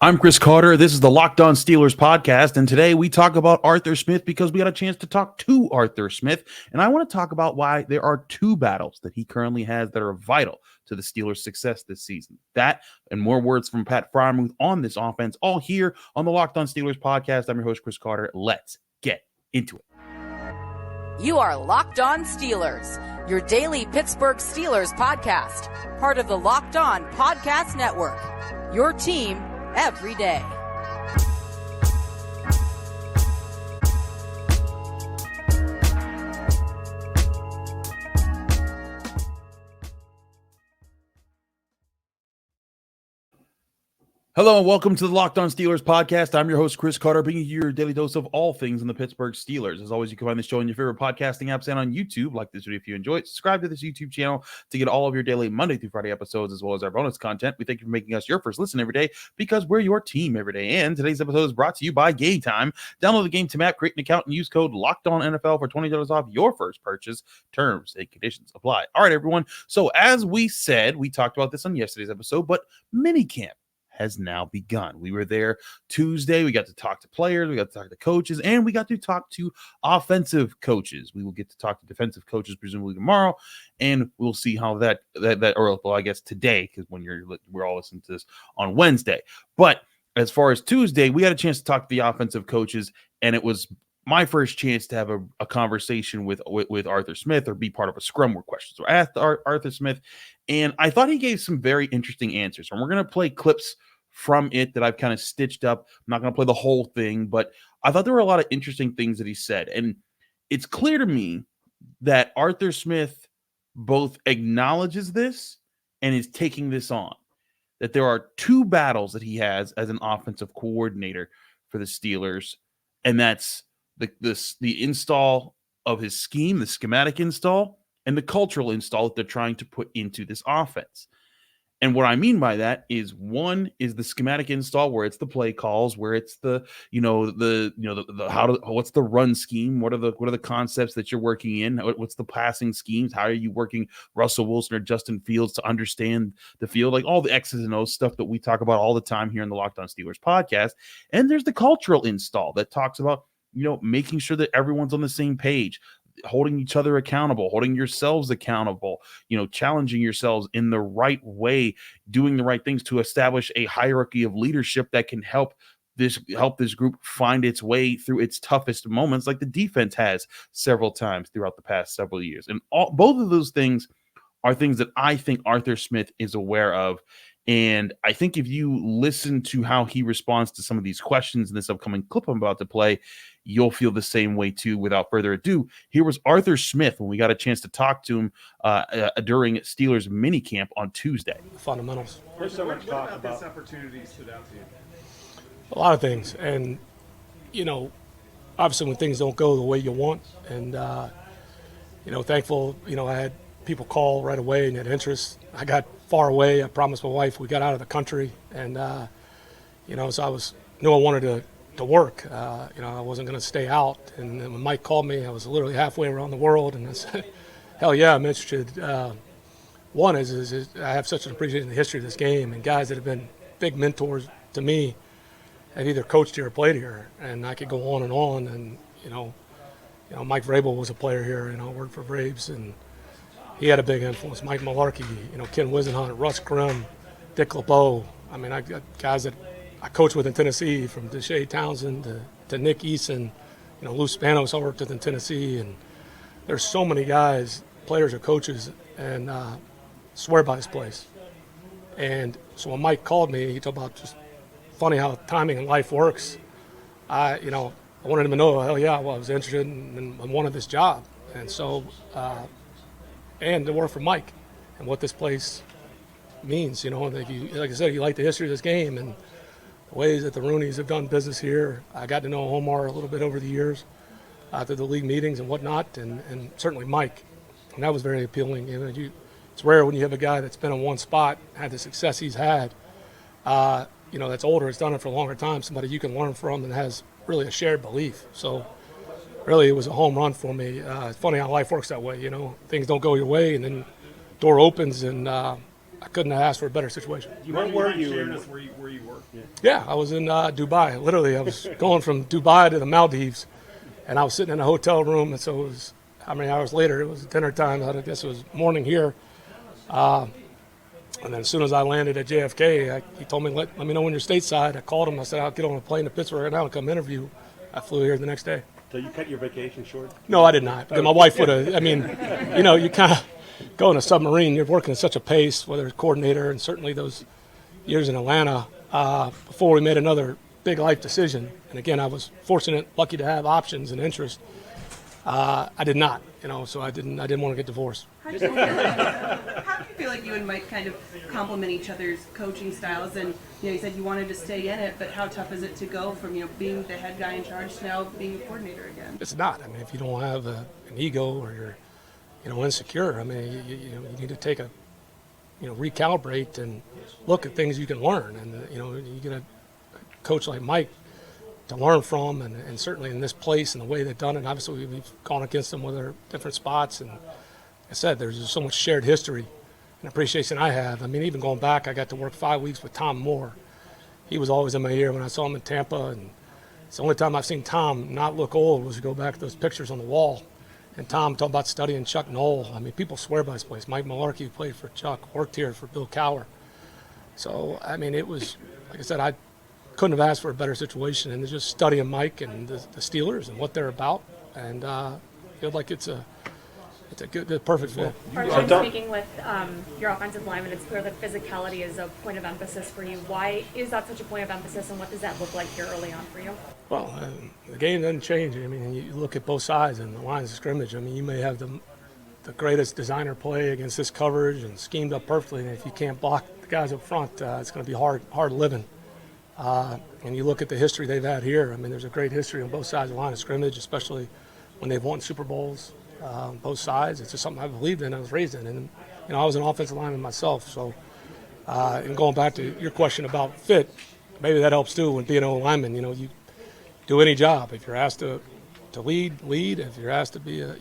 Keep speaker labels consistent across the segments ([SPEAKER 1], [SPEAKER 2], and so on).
[SPEAKER 1] I'm Chris Carter. This is the Locked On Steelers podcast, and today we talk about Arthur Smith because we got a chance to talk to Arthur Smith, and I want to talk about why there are two battles that he currently has that are vital to the Steelers' success this season. That and more words from Pat Freiermuth on this offense, all here on the Locked On Steelers podcast. I'm your host, Chris Carter. Let's get into it.
[SPEAKER 2] You are Locked On Steelers, your daily Pittsburgh Steelers podcast, part of the Locked On Podcast Network, your team every day.
[SPEAKER 1] Hello and welcome to the Locked On Steelers podcast. I'm your host, Chris Carter, bringing you your daily dose of all things in the Pittsburgh Steelers. As always, you can find this show on your favorite podcasting apps and on YouTube. Like this video if you enjoy it. Subscribe to this YouTube channel to get all of your daily Monday through Friday episodes, as well as our bonus content. We thank you for making us your first listen every day because we're your team every day. And today's episode is brought to you by GameTime. Download the GameTime app, create an account, and use code LOCKEDONNFL for $20 off your first purchase. Terms and conditions apply. All right, everyone. So as we said, we talked about this on yesterday's episode, but Minicamp has now begun. We were there Tuesday. We got to talk to players, we got to talk to coaches, and we got to talk to offensive coaches. We will get to talk to defensive coaches presumably tomorrow, and we'll see how that or well, I guess today, because we're all listening to this on Wednesday. But as far as Tuesday, we had a chance to talk to the offensive coaches, and it was my first chance to have a conversation with Arthur Smith or be part of a scrum where questions were asked Arthur Smith. And I thought he gave some very interesting answers. And we're going to play clips from it that I've kind of stitched up. I'm not going to play the whole thing, but I thought there were a lot of interesting things that he said. And it's clear to me that Arthur Smith both acknowledges this and is taking this on, that there are two battles that he has as an offensive coordinator for the Steelers. And that's the install of his scheme, the schematic install, and the cultural install that they're trying to put into this offense. And what I mean by that is, one is the schematic install, where it's the play calls, where it's what's the run scheme, what are the concepts that you're working in, what's the passing schemes, how are you working Russell Wilson or Justin Fields to understand the field, like all the X's and O's stuff that we talk about all the time here in the Locked On Steelers podcast. And there's the cultural install that talks about making sure that everyone's on the same page, holding each other accountable, holding yourselves accountable, challenging yourselves in the right way, doing the right things to establish a hierarchy of leadership that can help this group find its way through its toughest moments, like the defense has several times throughout the past several years. And both of those things are things that I think Arthur Smith is aware of. And I think if you listen to how he responds to some of these questions in this upcoming clip I'm about to play, you'll feel the same way too. Without further ado, here was Arthur Smith when we got a chance to talk to him during Steelers minicamp on Tuesday.
[SPEAKER 3] Fundamentals.
[SPEAKER 4] There's so much talk about this opportunity stood out to you.
[SPEAKER 3] A lot of things. And, obviously when things don't go the way you want, and, thankful, I had people call right away and had interest. I got far away. I promised my wife we got out of the country, and so I knew I wanted to work. I wasn't going to stay out. And then when Mike called me, I was literally halfway around the world, and I said, "Hell yeah, I'm interested." One is I have such an appreciation of the history of this game, and guys that have been big mentors to me have either coached here or played here, and I could go on. And Mike Vrabel was a player here. Worked for Braves, and he had a big influence. Mike Mularkey, Ken Wisenhunt, Russ Grimm, Dick LeBeau. I mean, I got guys that I coached with in Tennessee, from Deshae Townsend to Nick Eason, Lou Spanos I worked with in Tennessee. And there's so many guys, players or coaches, and swear by this place. And so when Mike called me, he talked about just funny how timing in life works. I wanted him to know, hell yeah, well, I was interested and wanted this job. And so, and to work for Mike and what this place means, and if you, like I said, you like the history of this game and the ways that the Rooneys have done business here. I got to know Omar a little bit over the years, through the league meetings and whatnot, and certainly Mike, and that was very appealing. It's rare when you have a guy that's been in one spot, had the success he's had, that's older, has done it for a longer time, somebody you can learn from and has really a shared belief. So really, it was a home run for me. It's funny how life works that way. Things don't go your way, and then door opens, and I I couldn't have asked for a better situation.
[SPEAKER 4] Where were you? Where you were?
[SPEAKER 3] Yeah, I was in Dubai. Literally, I was going from Dubai to the Maldives, and I was sitting in a hotel room. And so it was, how many hours later? It was dinner time. I guess it was morning here. And then as soon as I landed at JFK, he told me, let me know when you're stateside. I called him. I said, I'll get on a plane to Pittsburgh right now and come interview. I flew here the next day.
[SPEAKER 4] So you cut your vacation short?
[SPEAKER 3] No, I did not. Because my wife would have. I mean, you kind of go in a submarine. You're working at such a pace, whether it's coordinator, and certainly those years in Atlanta, before we made another big life decision. And again, I was fortunate, lucky to have options and interest. I did not, so I didn't want to get divorced.
[SPEAKER 5] How do you feel like you and Mike kind of complement each other's coaching styles? And you said you wanted to stay in it, but how tough is it to go from being the head guy in charge to now being a coordinator again?
[SPEAKER 3] It's not. I mean, if you don't have an ego or you're insecure, I mean, you need to take recalibrate and look at things you can learn. And you get a coach like Mike to learn from, and certainly in this place and the way they've done it. Obviously, we've gone against them with their different spots, and like I said, there's just so much shared history and appreciation I have. I mean, even going back, I got to work 5 weeks with Tom Moore. He was always in my ear when I saw him in Tampa, and it's the only time I've seen Tom not look old was to go back to those pictures on the wall. And Tom talked about studying Chuck Knoll. I mean, people swear by this place. Mike Mularkey, who played for Chuck, worked here for Bill Cowher. So, I mean, it was, like I said, I couldn't have asked for a better situation, and just studying Mike and the Steelers and what they're about, and I feel like it's a good, perfect fit.
[SPEAKER 6] When speaking with your offensive lineman, it's clear that physicality is a point of emphasis for you. Why is that such a point of emphasis, and what does that look like here early on for you?
[SPEAKER 3] Well, the game doesn't change. I mean, you look at both sides and the lines of scrimmage. I mean, you may have the greatest designer play against this coverage and schemed up perfectly, and if you can't block the guys up front, it's going to be hard living. And you look at the history they've had here. I mean, there's a great history on both sides of the line of scrimmage, especially when they've won Super Bowls on both sides. It's just something I believed in, I was raised in. And, I was an offensive lineman myself. So, and going back to your question about fit, maybe that helps too when being an O-lineman. You do any job. If you're asked to lead. If you're asked to be a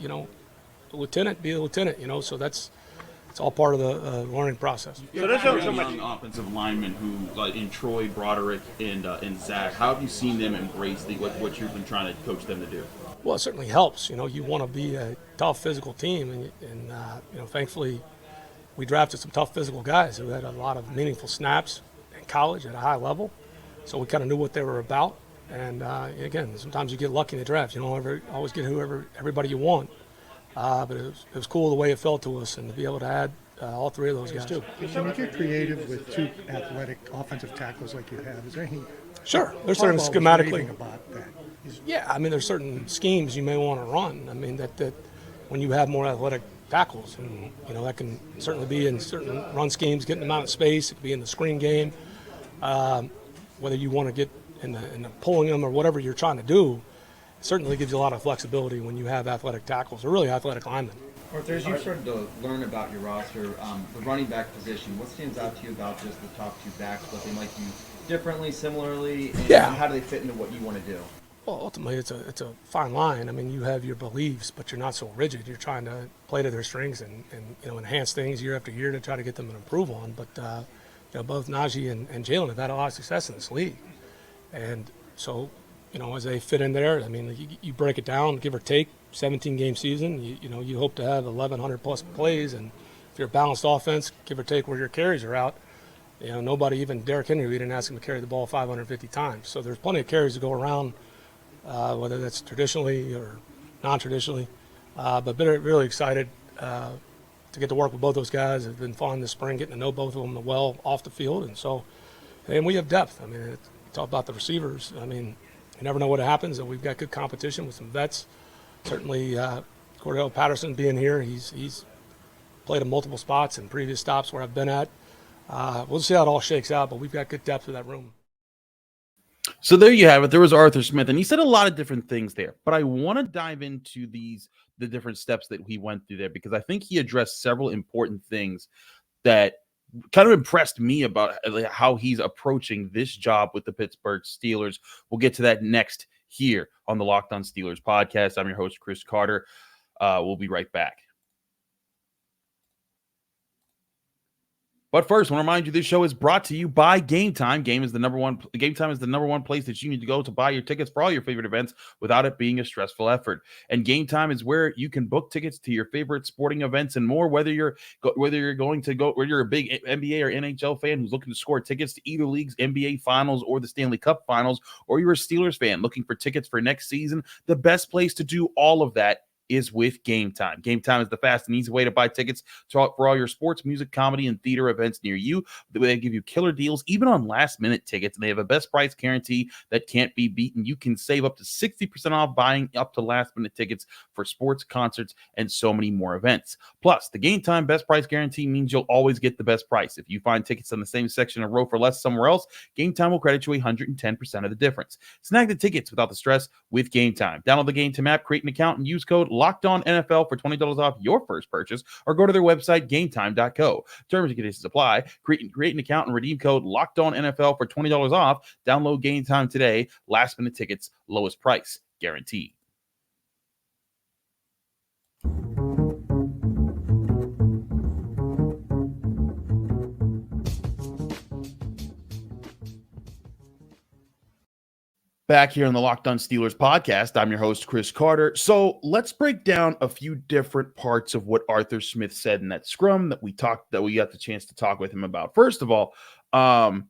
[SPEAKER 3] lieutenant, be a lieutenant, so it's all part of the learning process.
[SPEAKER 1] So there's a young offensive lineman who, in Troy, Broderick, and Zach. How have you seen them embrace what you've been trying to coach them to do?
[SPEAKER 3] Well, it certainly helps. You want to be a tough physical team, and thankfully, we drafted some tough physical guys who had a lot of meaningful snaps in college at a high level. So we kind of knew what they were about. And again, sometimes you get lucky in the draft. You don't always get everybody you want. But it was cool the way it felt to us, and to be able to add all three of those guys too.
[SPEAKER 7] Can you get creative with two athletic offensive tackles like you have? Is there any?
[SPEAKER 3] Sure. There's certain schematically.
[SPEAKER 7] About that.
[SPEAKER 3] Yeah, I mean, there's certain schemes you may want to run. I mean, that when you have more athletic tackles, and that can certainly be in certain run schemes, getting them out of space. It could be in the screen game. Whether you want to get in the pulling them or whatever you're trying to do. Certainly gives you a lot of flexibility when you have athletic tackles, or really athletic linemen.
[SPEAKER 8] Arthur, as you started to learn about your roster, the running back position, what stands out to you about just the top two backs, what they might do differently, similarly, and how do they fit into what you want to do?
[SPEAKER 3] Well, ultimately, it's a fine line. I mean, you have your beliefs, but you're not so rigid. You're trying to play to their strengths and enhance things year after year to try to get them to improve on. But both Najee and Jalen have had a lot of success in this league, and so. As they fit in there, I mean, you break it down, give or take, 17-game season, you hope to have 1,100-plus plays, and if you're a balanced offense, give or take where your carries are out, nobody, even Derrick Henry, we didn't ask him to carry the ball 550 times. So there's plenty of carries to go around, whether that's traditionally or non-traditionally. But been really excited to get to work with both those guys. It's been fun this spring, getting to know both of them well off the field. And we have depth. I mean, talk about the receivers. I mean, you never know what happens, and we've got good competition with some vets. Certainly, Cordell Patterson being here, he's played in multiple spots in previous stops where I've been at. We'll see how it all shakes out, but we've got good depth in that room.
[SPEAKER 1] So there you have it. There was Arthur Smith, and he said a lot of different things there. But I want to dive into the different steps that he went through there, because I think he addressed several important things that kind of impressed me about how he's approaching this job with the Pittsburgh Steelers. We'll get to that next here on the Locked On Steelers podcast. I'm your host, Chris Carter. We'll be right back. But first, I want to remind you this show is brought to you by GameTime. GameTime is the number one place that you need to go to buy your tickets for all your favorite events without it being a stressful effort. And GameTime is where you can book tickets to your favorite sporting events and more. Whether you're a big NBA or NHL fan who's looking to score tickets to either league's NBA Finals or the Stanley Cup Finals, or you're a Steelers fan looking for tickets for next season, the best place to do all of that is with GameTime. GameTime is the fast and easy way to buy tickets for all your sports, music, comedy, and theater events near you. They give you killer deals, even on last-minute tickets, and they have a best price guarantee that can't be beaten. You can save up to 60% off buying up to last-minute tickets for sports, concerts, and so many more events. Plus, the GameTime best price guarantee means you'll always get the best price. If you find tickets on the same section in a row for less somewhere else, GameTime will credit you 110% of the difference. Snag the tickets without the stress with GameTime. Download the GameTime app, create an account, and use code LOCKEDONNFL for $20 off your first purchase, or go to their website, GameTime.co. Terms and conditions apply. Create an account and redeem code LOCKEDONNFL for $20 off. Download GameTime today. Last minute tickets, lowest price guaranteed. Back here on the Locked On Steelers podcast, I'm your host, Chris Carter. So let's break down a few different parts of what Arthur Smith said in that scrum that we got the chance to talk with him about. First of all, I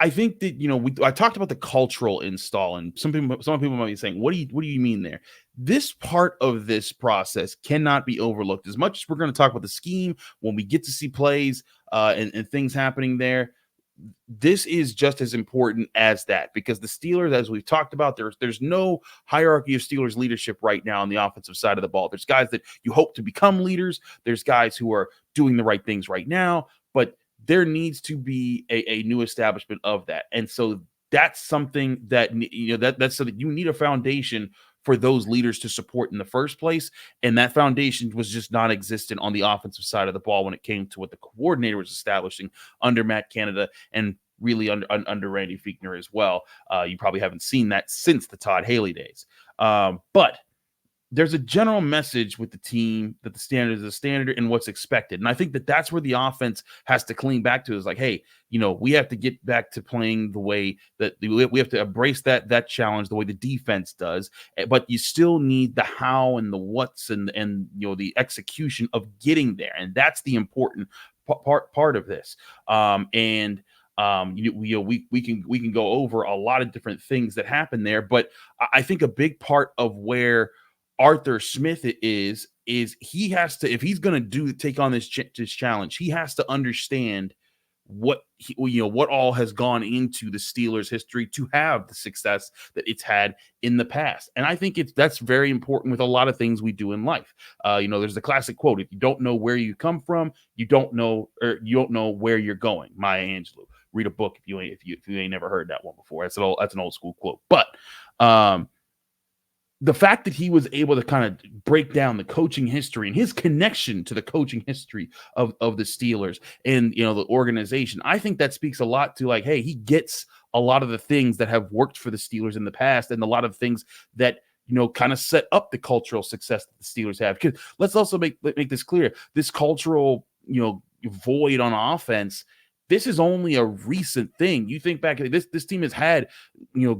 [SPEAKER 1] think that, I talked about the cultural install, and some people might be saying, what do you mean there? This part of this process cannot be overlooked. As much as we're going to talk about the scheme when we get to see plays and things happening there, this is just as important as that, because the Steelers, as we've talked about, there's no hierarchy of Steelers leadership right now on the offensive side of the ball. There's guys that you hope to become leaders. There's guys who are doing the right things right now, but there needs to be a new establishment of that. And so that's something that, that's so that you need a foundation for those leaders to support in the first place. And that foundation was just non-existent on the offensive side of the ball when it came to what the coordinator was establishing under Matt Canada and really under Randy Fichtner as well. You probably haven't seen that since the Todd Haley days. But there's a general message with the team that the standard is a standard and what's expected. And I think that that's where the offense has to clean back to, is like, hey, we have to get back to playing the way that we have to embrace that challenge the way the defense does. But you still need the how and the what's and the execution of getting there. And that's the important part of this. We can go over a lot of different things that happen there. But I think a big part of where Arthur Smith is he has to, if he's going to take on this challenge, he has to understand what all has gone into the Steelers' history to have the success that it's had in the past. And I think that's very important with a lot of things we do in life. There's the classic quote: if you don't know where you come from, you don't know where you're going. Maya Angelou. Read a book if you ain't never heard that one before. That's an old school quote. But the fact that he was able to kind of break down the coaching history and his connection to the coaching history of the Steelers and, the organization, I think that speaks a lot to, like, hey, he gets a lot of the things that have worked for the Steelers in the past and a lot of things that, kind of set up the cultural success that the Steelers have. Because let's also make this clear. This cultural, void on offense, this is only a recent thing. You think back, this team has had,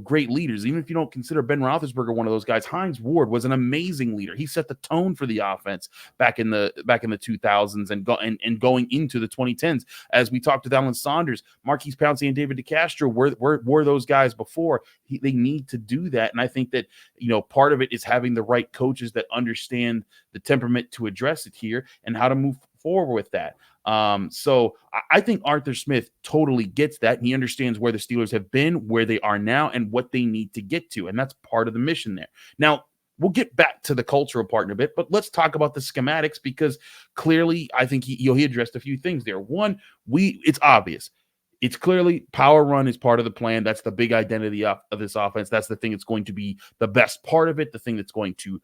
[SPEAKER 1] great leaders. Even if you don't consider Ben Roethlisberger one of those guys, Hines Ward was an amazing leader. He set the tone for the offense back in the 2000s and going into the 2010s. As we talked with Alan Saunders, Marquise Pouncey and David DeCastro were those guys before. They need to do that, and I think that part of it is having the right coaches that understand the temperament to address it here and how to move forward with that. So I think Arthur Smith totally gets that. And he understands where the Steelers have been, where they are now, and what they need to get to. And that's part of the mission there. Now, we'll get back to the cultural part in a bit, but let's talk about the schematics, because clearly I think he addressed a few things there. One, it's obvious. It's clearly power run is part of the plan. That's the big identity of this offense. That's the thing that's going to be the best part of it, the thing that's going to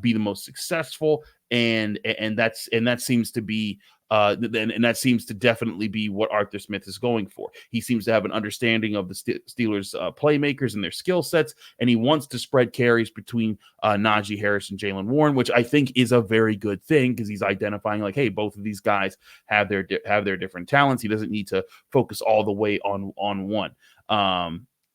[SPEAKER 1] be the most successful. and that seems to be and that seems to definitely be what Arthur Smith is going for. He seems to have an understanding of the Steelers' playmakers and their skill sets, and he wants to spread carries between Najee Harris and Jaylen Warren, which I think is a very good thing because he's identifying like, hey, both of these guys have their different talents. He doesn't need to focus all the way on one.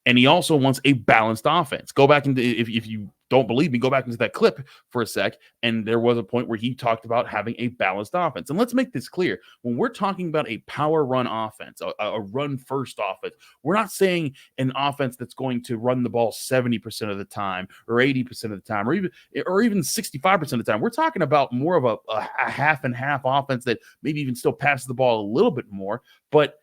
[SPEAKER 1] And he also wants a balanced offense. Go back into, if you don't believe me, go back into that clip for a sec. And there was a point where he talked about having a balanced offense. And let's make this clear. When we're talking about a power run offense, a run first offense, we're not saying an offense that's going to run the ball 70% of the time or 80% of the time or even 65% of the time. We're talking about more of a half and half offense that maybe even still passes the ball a little bit more, but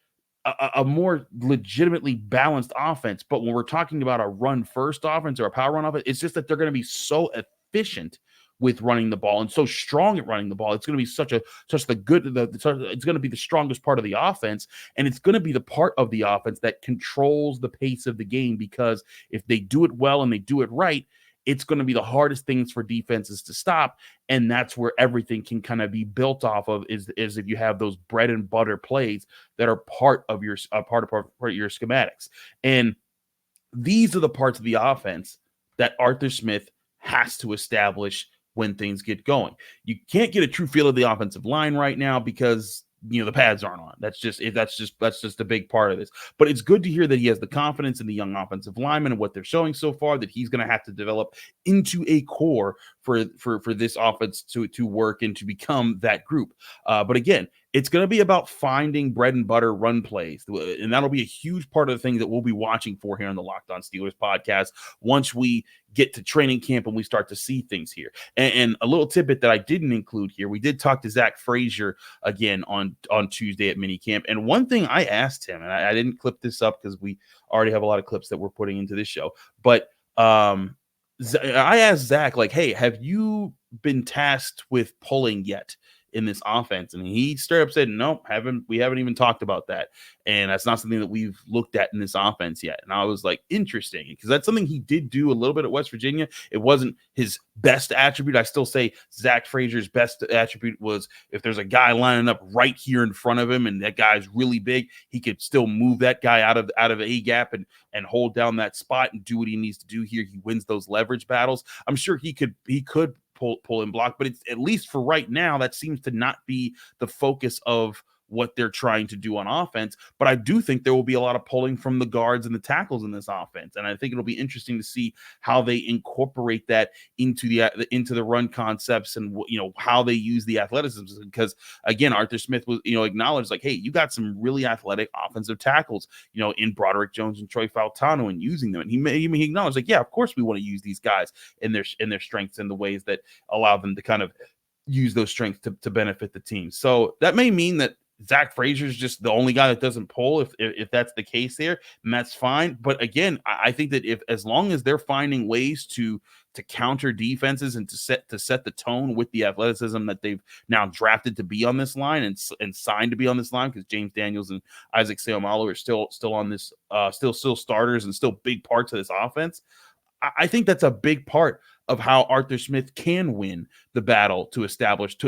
[SPEAKER 1] a more legitimately balanced offense. But when we're talking about a run first offense or a power run offense, it's just that they're going to be so efficient with running the ball and so strong at running the ball. It's going to be it's going to be the strongest part of the offense. And it's going to be the part of the offense that controls the pace of the game, because if they do it well and they do it right, it's going to be the hardest things for defenses to stop. And that's where everything can kind of be built off of is if you have those bread and butter plays that are part of your schematics. And these are the parts of the offense that Arthur Smith has to establish when things get going. You can't get a true feel of the offensive line right now because the pads aren't on. That's just a big part of this. But it's good to hear that he has the confidence in the young offensive linemen and what they're showing so far, that he's going to have to develop into a core for this offense to work and to become that group. But again, it's going to be about finding bread and butter run plays. And that'll be a huge part of the thing that we'll be watching for here on the Locked On Steelers podcast once we get to training camp and we start to see things here. And a little tidbit that I didn't include here, we did talk to Zach Frazier again on Tuesday at minicamp. And one thing I asked him, and I didn't clip this up because we already have a lot of clips that we're putting into this show, but I asked Zach, like, hey, have you been tasked with pulling yet in this offense? And he straight up said, no, we haven't even talked about that. And that's not something that we've looked at in this offense yet. And I was like, interesting, because that's something he did do a little bit at West Virginia. It wasn't his best attribute. I still say Zach Frazier's best attribute was if there's a guy lining up right here in front of him and that guy's really big, he could still move that guy out of a gap and hold down that spot and do what he needs to do here. He wins those leverage battles. I'm sure he could pull and block, but it's, at least for right now, that seems to not be the focus of what they're trying to do on offense. But I do think there will be a lot of pulling from the guards and the tackles in this offense. And I think it'll be interesting to see how they incorporate that into the run concepts and, how they use the athleticism. Because again, Arthur Smith was, acknowledged like, hey, you got some really athletic offensive tackles, in Broderick Jones and Troy Fautano and using them. And he acknowledged like, yeah, of course we want to use these guys in their strengths and the ways that allow them to kind of use those strengths to benefit the team. So that may mean that Zach Frazier's just the only guy that doesn't pull. If that's the case there, and that's fine. But again, I think that as long as they're finding ways to counter defenses and to set the tone with the athleticism that they've now drafted to be on this line and signed to be on this line, because James Daniels and Isaac Seumalo are still on this, still starters and still big parts of this offense. I think that's a big part of how Arthur Smith can win the battle to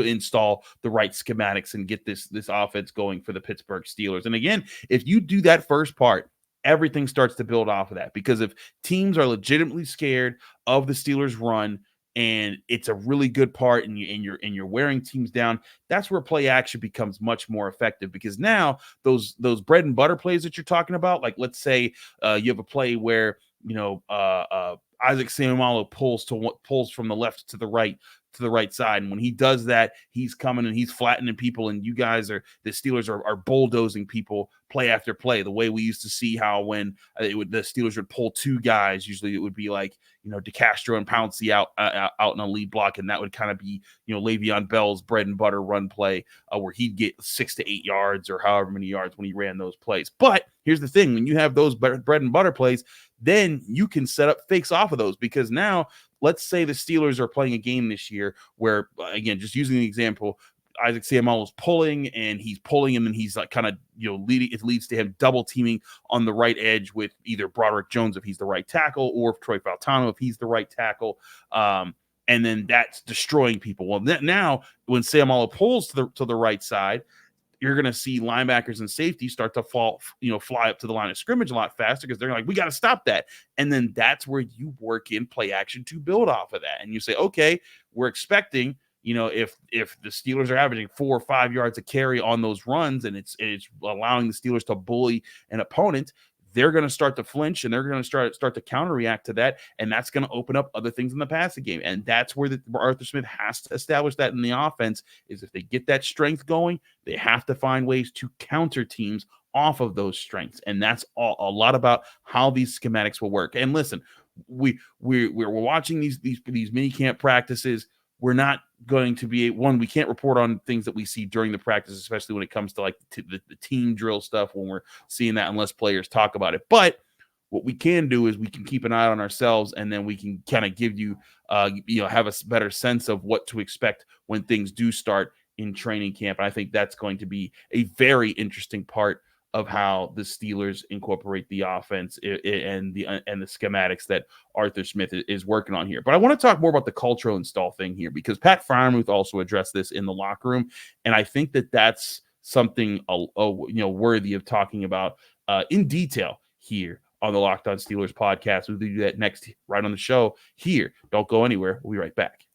[SPEAKER 1] install the right schematics and get this offense going for the Pittsburgh Steelers. And again, if you do that first part, everything starts to build off of that, because if teams are legitimately scared of the Steelers' run and it's a really good part and you're wearing teams down, that's where play action becomes much more effective, because now those bread and butter plays that you're talking about, like let's say you have a play where Isaac Seumalo pulls from the left to the right side. And when he does that, he's coming and he's flattening people, and the Steelers are bulldozing people play after play, the way we used to see how when the Steelers would pull two guys, usually it would be like, DeCastro and Pouncey out in a lead block. And that would kind of be, Le'Veon Bell's bread and butter run play where he'd get 6 to 8 yards or however many yards when he ran those plays. But here's the thing, when you have those bread and butter plays, then you can set up fakes off of those, because now let's say the Steelers are playing a game this year where, again, just using the example, Isaac Seumalo is pulling and then he's like kind of, leading. It leads to him double teaming on the right edge with either Broderick Jones if he's the right tackle, or Troy Fautano if he's the right tackle. and then that's destroying people. Well, now when Seumalo pulls to the right side, you're going to see linebackers and safety start to fly up to the line of scrimmage a lot faster because they're like, we got to stop that. And then that's where you work in play action to build off of that. And you say, okay, we're expecting, if the Steelers are averaging 4 or 5 yards a carry on those runs, and it's allowing the Steelers to bully an opponent, they're going to start to flinch, and they're going to start to counter-react to that, and that's going to open up other things in the passing game. And that's where Arthur Smith has to establish that in the offense, is if they get that strength going, they have to find ways to counter teams off of those strengths. And that's a lot about how these schematics will work. And listen, we're watching these mini camp practices. We're not going to be we can't report on things that we see during the practice, especially when it comes to like the team drill stuff, when we're seeing that, unless players talk about it. But what we can do is we can keep an eye on ourselves, and then we can kind of give you, have a better sense of what to expect when things do start in training camp. And I think that's going to be a very interesting part of how the Steelers incorporate the offense and the schematics that Arthur Smith is working on here. But I want to talk more about the cultural install thing here, because Pat Freiermuth also addressed this in the locker room, and I think that that's something worthy of talking about in detail here on the Locked On Steelers podcast. We'll do that next, right on the show here. Don't go anywhere. We'll be right back.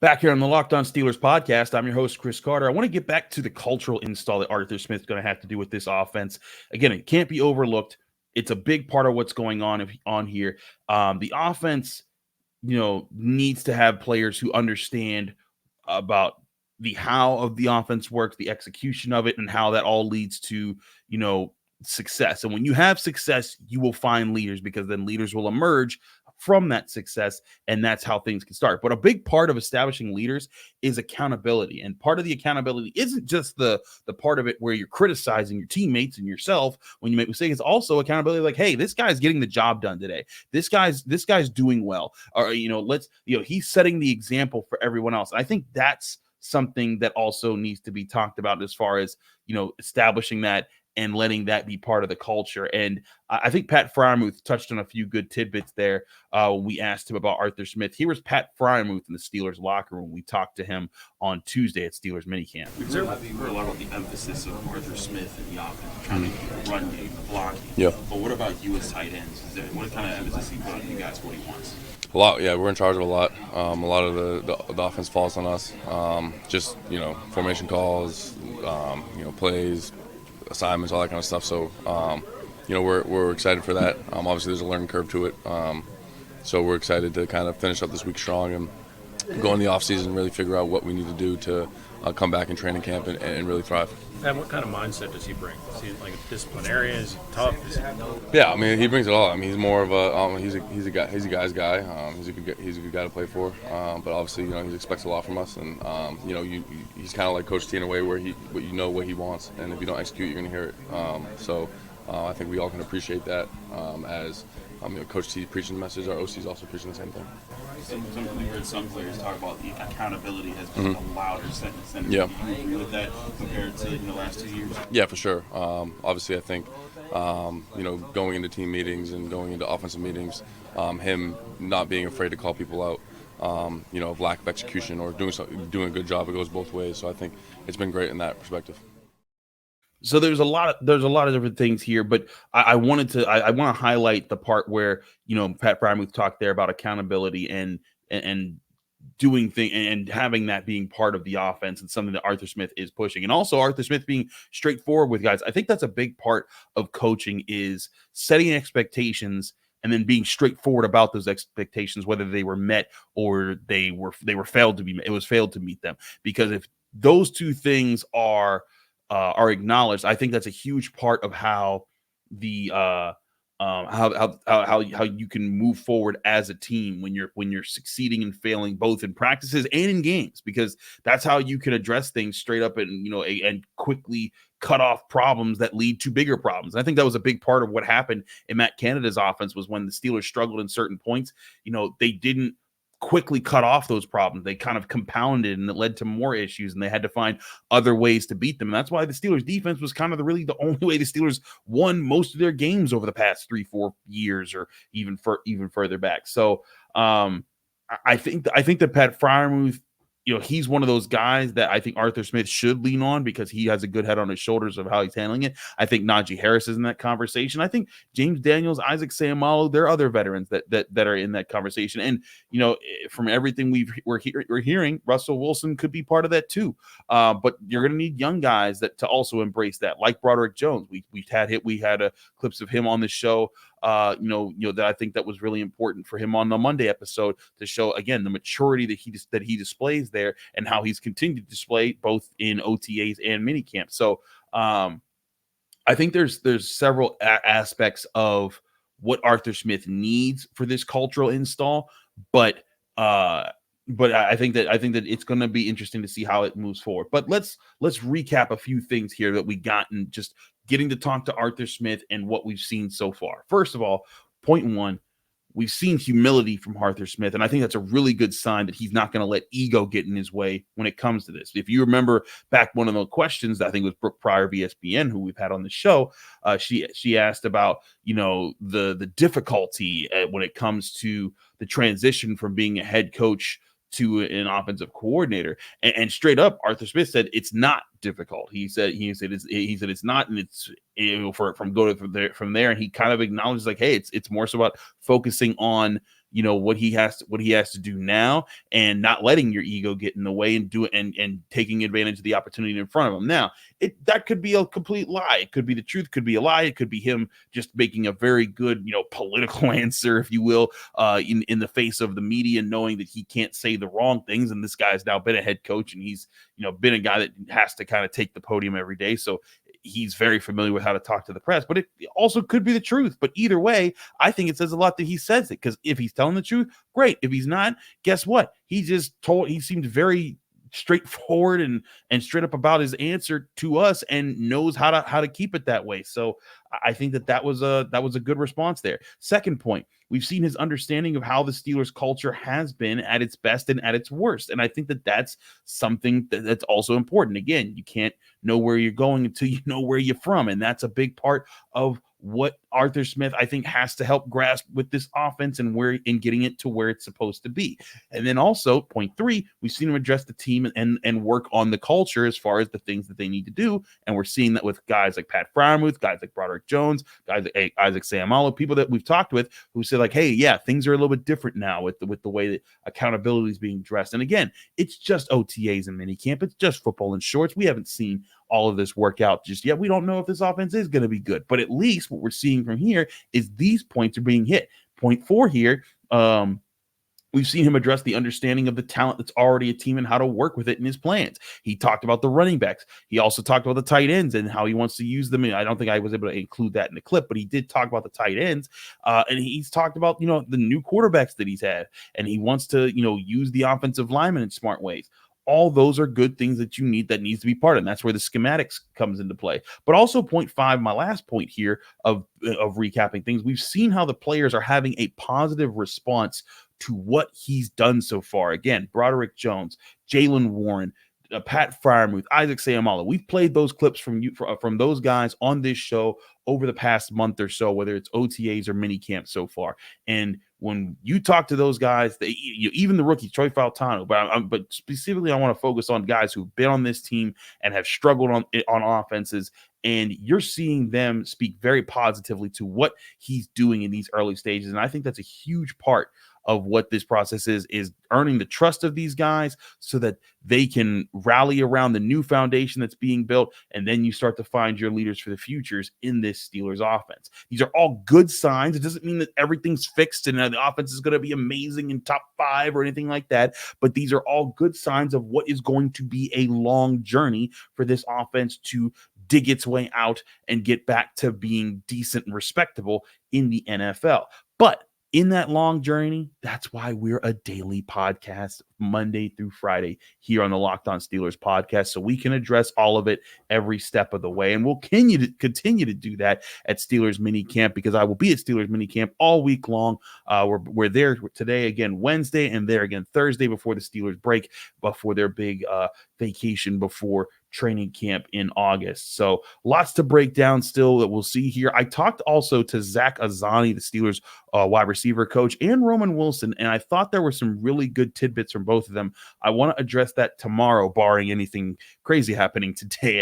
[SPEAKER 1] Back here on the Locked On Steelers podcast, I'm your host, Chris Carter. I want to get back to the cultural install that Arthur Smith's going to have to do with this offense. Again, it can't be overlooked. It's a big part of what's going on here. The offense, needs to have players who understand about the how of the offense works, the execution of it, and how that all leads to, success. And when you have success, you will find leaders, because then leaders will emerge from that success, and that's how things can start. But a big part of establishing leaders is accountability, and part of the accountability isn't just the part of it where you're criticizing your teammates and yourself when you make mistakes. It's also accountability, like, hey, this guy's getting the job done today. This guy's doing well, or he's setting the example for everyone else. And I think that's something that also needs to be talked about, as far as establishing that and letting that be part of the culture. And I think Pat Freiermuth touched on a few good tidbits there. We asked him about Arthur Smith. Here was Pat Freiermuth in the Steelers locker room. We talked to him on Tuesday at Steelers Minicamp.
[SPEAKER 9] We heard a lot about the emphasis of Arthur Smith in the offense, trying to get the run game, the blocking.
[SPEAKER 10] Yeah.
[SPEAKER 9] But what about you as tight ends? What kind of emphasis he put on you guys, what he wants?
[SPEAKER 10] A lot, yeah. We're in charge of a lot. A lot of the offense falls on us. Just formation calls, plays, assignments, all that kind of stuff. So, we're excited for that. Obviously, there's a learning curve to it. So we're excited to kind of finish up this week strong and go in the offseason and really figure out what we need to do to come back in training camp and really thrive.
[SPEAKER 4] And what kind of mindset does he bring? Is he like a disciplinarian? Is he tough?
[SPEAKER 10] Yeah, I mean, he brings it all. I mean, he's more of a he's a guy's guy. He's a good guy to play for. But obviously, he expects a lot from us, and he's kind of like Coach T in a way where what he wants, and if you don't execute, you're going to hear it. So I think we all can appreciate that as Coach T preaching the message. Our OC's also preaching the same thing.
[SPEAKER 9] We heard some players talk about the accountability has been a louder sentence.
[SPEAKER 10] Yeah.
[SPEAKER 9] Do you agree with that compared to the last 2 years?
[SPEAKER 10] Yeah, for sure. Obviously, I think going into team meetings and going into offensive meetings, him not being afraid to call people out, of lack of execution or doing a good job, it goes both ways. So I think it's been great in that perspective.
[SPEAKER 1] So there's a lot of different things here, but I want to highlight the part where Pat Freiermuth talked there about accountability and doing things and having that being part of the offense, and something that Arthur Smith is pushing, and also Arthur Smith being straightforward with guys. I think that's a big part of coaching, is setting expectations and then being straightforward about those expectations, whether they were met or they were failed to be met. It was failed to meet them, because if those two things are acknowledged, I think that's a huge part of how the how you can move forward as a team when you're succeeding and failing, both in practices and in games, because that's how you can address things straight up and and quickly cut off problems that lead to bigger problems. And I think that was a big part of what happened in Matt Canada's offense, was when the Steelers struggled in certain points. They didn't quickly cut off those problems. They kind of compounded, and it led to more issues, and they had to find other ways to beat them. And that's why the Steelers defense was kind of really the only way the Steelers won most of their games over the past 3-4 years, or even further back. So I think that Pat Freiermuth, he's one of those guys that I think Arthur Smith should lean on because he has a good head on his shoulders of how he's handling it. I think Najee Harris is in that conversation. I think James Daniels, Isaac Seumalo, there are other veterans that are in that conversation. And, from everything we're hearing, Russell Wilson could be part of that too. But you're going to need young guys to also embrace that, like Broderick Jones. We had clips of him on the show. That I think that was really important for him on the Monday episode to show again the maturity that he displays there and how he's continued to display both in OTAs and minicamp. So I think there's several aspects of what Arthur Smith needs for this cultural install, but I think that it's going to be interesting to see how it moves forward. But let's recap a few things here that we got in just getting to talk to Arthur Smith and what we've seen so far. First of all, point one, we've seen humility from Arthur Smith, and I think that's a really good sign that he's not going to let ego get in his way when it comes to this. If you remember back one of the questions, I think it was Brooke Pryor of ESPN, who we've had on the show, she asked about, the difficulty when it comes to the transition from being a head coach to an offensive coordinator, and straight up, Arthur Smith said it's not difficult. He said it's not, and it's from there, and he kind of acknowledges like, hey, it's more so about focusing on what he has to do now and not letting your ego get in the way and do it and taking advantage of the opportunity in front of him. Now, that could be a complete lie. It could be the truth, could be a lie. It could be him just making a very good, political answer, if you will, in the face of the media, knowing that he can't say the wrong things. And this guy's now been a head coach, and he's, been a guy that has to kind of take the podium every day. So he's very familiar with how to talk to the press, but it also could be the truth. But either way, I think it says a lot that he says it, because if he's telling the truth, great. If he's not, guess what? He seemed very straightforward and straight up about his answer to us, and knows how to keep it that way. So I think that was a good response there. Second point, we've seen his understanding of how the Steelers culture has been at its best and at its worst. And I think that that's something that's also important. Again, you can't know where you're going until you know where you're from. And that's a big part of what Arthur Smith, I think, has to help grasp with this offense and getting it to where it's supposed to be. And then also, point three, we've seen him address the team and work on the culture as far as the things that they need to do. And we're seeing that with guys like Pat Freiermuth, guys like Broderick Jones, guys like Isaac Seumalo, people that we've talked with who said like, hey, yeah, things are a little bit different now with the way that accountability is being addressed. And again, it's just OTAs and minicamp. It's just football in shorts. We haven't seen all of this work out just yet. We don't know if this offense is going to be good, but at least what we're seeing from here is these points are being hit. Point four here, we've seen him address the understanding of the talent that's already a team and how to work with it in his plans. He talked about the running backs. He also talked about the tight ends and how he wants to use them. And I don't think I was able to include that in the clip, but he did talk about the tight ends. And he's talked about, the new quarterbacks that he's had. And he wants to, use the offensive linemen in smart ways. All those are good things that you need, that needs to be part of. And that's where the schematics comes into play. But also point five, my last point here of recapping things, we've seen how the players are having a positive response to what he's done so far. Again, Broderick Jones, Jaylen Warren, Pat Freiermuth, Isaac Seumalo. We've played those clips from those guys on this show over the past month or so, whether it's OTAs or minicamp so far. And when you talk to those guys, even the rookie Troy Fautano, but specifically I want to focus on guys who've been on this team and have struggled on offenses, and you're seeing them speak very positively to what he's doing in these early stages. And I think that's a huge part of what this process is earning the trust of these guys so that they can rally around the new foundation that's being built. And then you start to find your leaders for the futures in this Steelers offense. These are all good signs. It doesn't mean that everything's fixed and the offense is going to be amazing in top 5 or anything like that. But these are all good signs of what is going to be a long journey for this offense to dig its way out and get back to being decent and respectable in the NFL. But in that long journey, that's why we're a daily podcast Monday through Friday here on the Locked On Steelers podcast, so we can address all of it every step of the way. And we'll continue to do that at Steelers Minicamp, because I will be at Steelers Minicamp all week long. We're there today again Wednesday, and there again Thursday before the Steelers break, before their big vacation before training camp in August. So lots to break down still that we'll see here. I talked also to Zach Azzani, the Steelers wide receiver coach, and Roman Wilson, and I thought there were some really good tidbits from both of them. I want to address that tomorrow, barring anything crazy happening today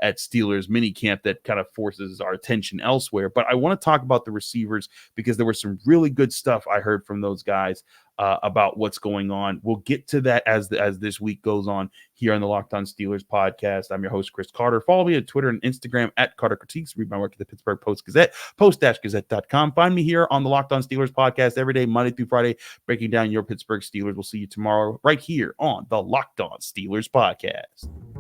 [SPEAKER 1] at Steelers minicamp that kind of forces our attention elsewhere. But I want to talk about the receivers, because there was some really good stuff I heard from those guys about what's going on. We'll get to that as this week goes on here on the Locked On Steelers podcast. I'm your host, Chris Carter. Follow me on Twitter and Instagram at Carter Critiques. Read my work at the Pittsburgh Post-Gazette, post-gazette.com. Find me here on the Locked On Steelers podcast every day, Monday through Friday, breaking down your Pittsburgh Steelers. We'll see you tomorrow right here on the Locked On Steelers podcast.